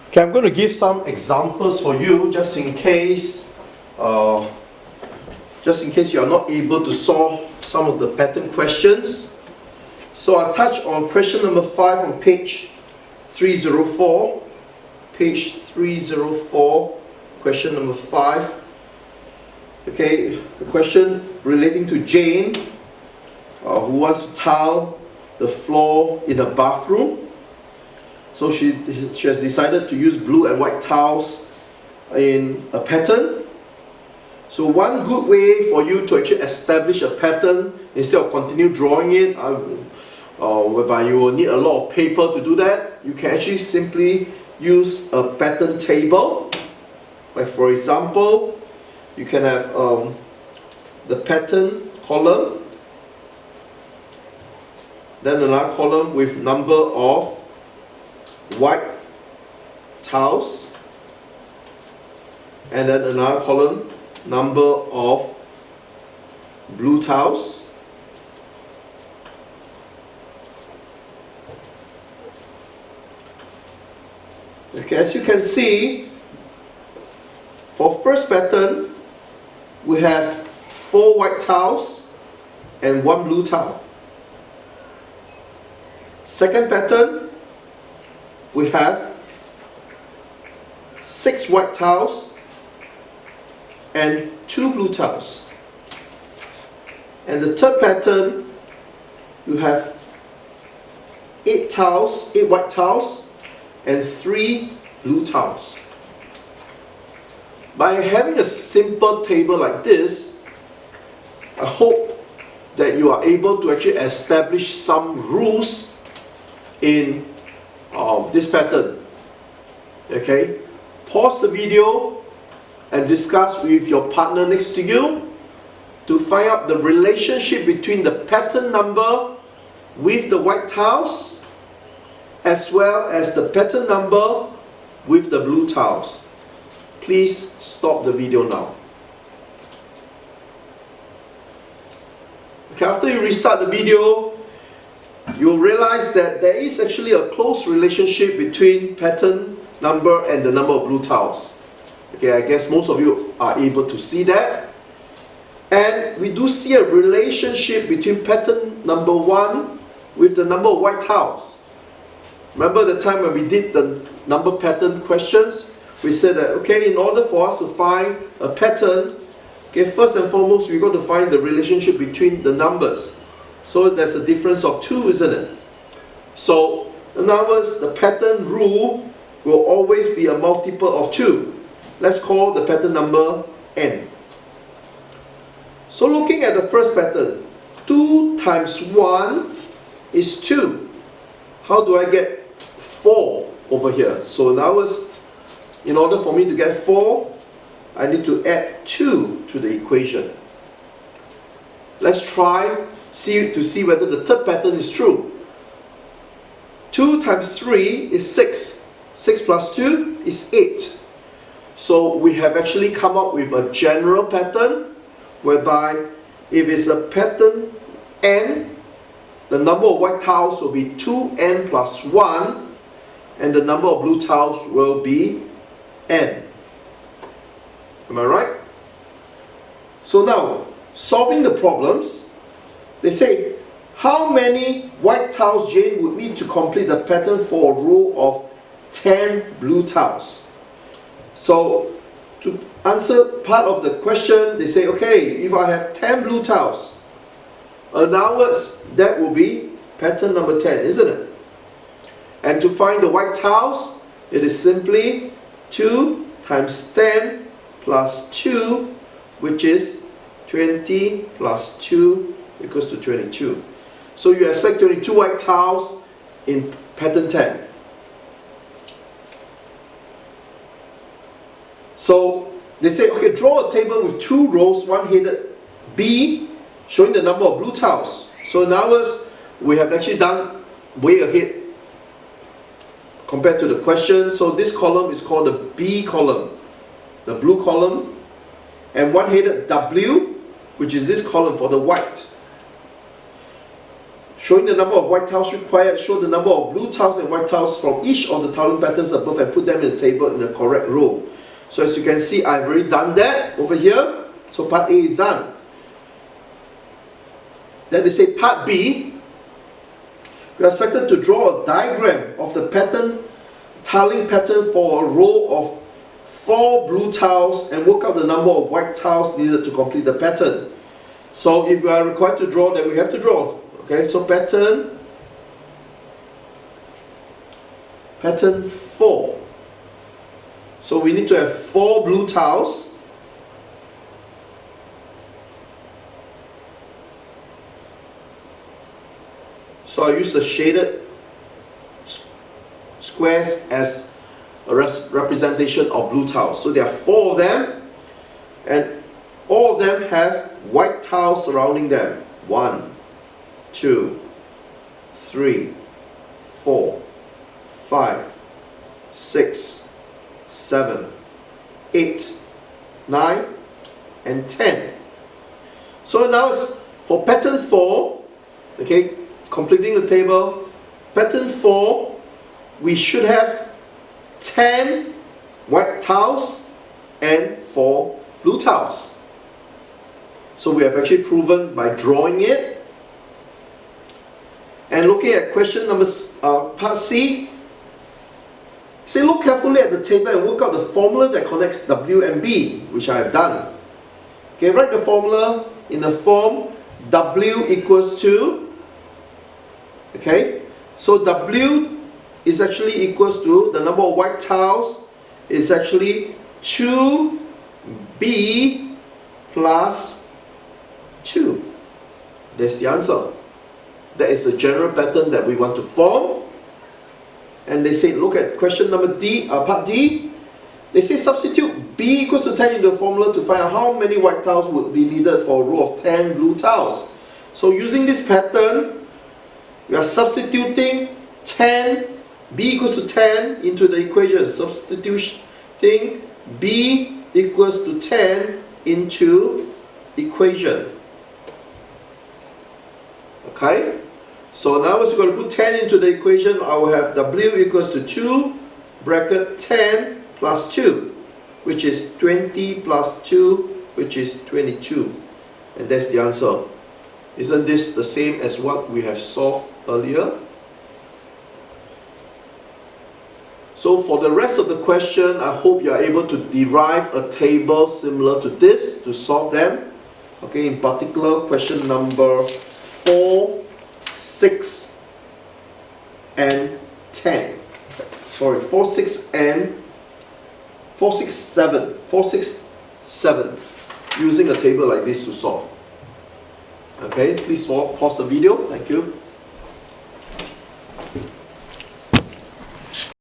Okay, I'm going to give some examples for you just in case you are not able to solve some of the pattern questions. So I'll touch on question number 5 on page 304. Page 304, question number 5. Okay, the question relating to Jane, who wants to tile the floor in a bathroom. So she has decided to use blue and white tiles in a pattern. So one good way for you to actually establish a pattern instead of continue drawing it, whereby you will need a lot of paper to do that, you can actually simply use a pattern table. Like for example, you can have the pattern column, then another column with number of white tiles, and then another column number of blue tiles. Okay, as you can see, for first pattern we have 4 white tiles and 1 blue tile. Second pattern, we have 6 white tiles and 2 blue tiles. And the third pattern, you have 8 white tiles and 3 blue tiles. By having a simple table like this, I hope that you are able to actually establish some rules in this pattern. Okay, pause the video and discuss with your partner next to you to find out the relationship between the pattern number with the white tiles as well as the pattern number with the blue tiles. Please stop the video now. Okay, after you restart the video, you'll realize that there is actually a close relationship between pattern number and the number of blue tiles. Okay, I guess most of you are able to see that. And we do see a relationship between pattern number 1 with the number of white tiles. Remember the time when we did the number pattern questions? We said that, okay, in order for us to find a pattern, okay, first and foremost, we've got to find the relationship between the numbers. So there's a difference of 2, isn't it? So, in other words, the pattern rule will always be a multiple of 2. Let's call the pattern number n. So looking at the first pattern, 2 times 1 is 2. How do I get 4 over here? So in other words, in order for me to get 4, I need to add 2 to the equation. Let's try to see whether the third pattern is true. 2 times 3 is 6. 6 plus 2 is 8. So we have actually come up with a general pattern whereby if it's a pattern n, the number of white tiles will be 2n plus 1 and the number of blue tiles will be n. Am I right? So now, solving the problems, they say how many white tiles Jane would need to complete the pattern for a row of 10 blue tiles. So to answer part of the question, they say, okay, if I have 10 blue tiles, in other words, that will be pattern number 10, isn't it? And to find the white tiles, it is simply 2 times 10 plus 2, which is 20 plus 2 equals to 22. So you expect 22 white tiles in pattern 10. So they say, okay, draw a table with 2 rows, one headed B, showing the number of blue tiles. So in other words, we have actually done way ahead compared to the question. So this column is called the B column, the blue column, and one headed W, which is this column for the white. Showing the number of white tiles required, show the number of blue tiles and white tiles from each of the tiling patterns above and put them in the table in the correct row. So as you can see, I've already done that over here. So part A is done. Then they say part B, we are expected to draw a diagram of the tiling pattern for a row of 4 blue tiles and work out the number of white tiles needed to complete the pattern. So if we are required to draw, then we have to draw. Okay, so pattern 4. So we need to have 4 blue tiles. So I use the shaded squares as a representation of blue tiles. So there are 4 of them, and all of them have white tiles surrounding them. 1, 2, 3, 4, 5, 6, 7, 8, 9, and 10. So now it's for pattern 4, okay, completing the table, pattern 4, we should have 10 white tiles and 4 blue tiles. So we have actually proven by drawing it. And looking at question number part C, say look carefully at the table and work out the formula that connects W and B, which I have done. Okay, write the formula in the form W equals to, okay, so W is actually equals to the number of white tiles is actually 2B plus 2. That's the answer. That is the general pattern that we want to form. And they say, look at question number D, part D. They say substitute B equals to 10 into the formula to find out how many white tiles would be needed for a row of 10 blue tiles. So using this pattern, we are substituting 10, B equals to 10 into the equation. Substituting B equals to 10 into equation. Okay? So now as we're going to put 10 into the equation, I will have W equals to 2 bracket 10 plus 2, which is 20 plus 2, which is 22. And that's the answer. Isn't this the same as what we have solved earlier? So for the rest of the question, I hope you are able to derive a table similar to this to solve them. Okay, in particular, question number 4, 6, and 10. Sorry, 4, 6, and 4, 6, 7. 4, 6, 7. Using a table like this to solve. Okay, please pause the video. Thank you.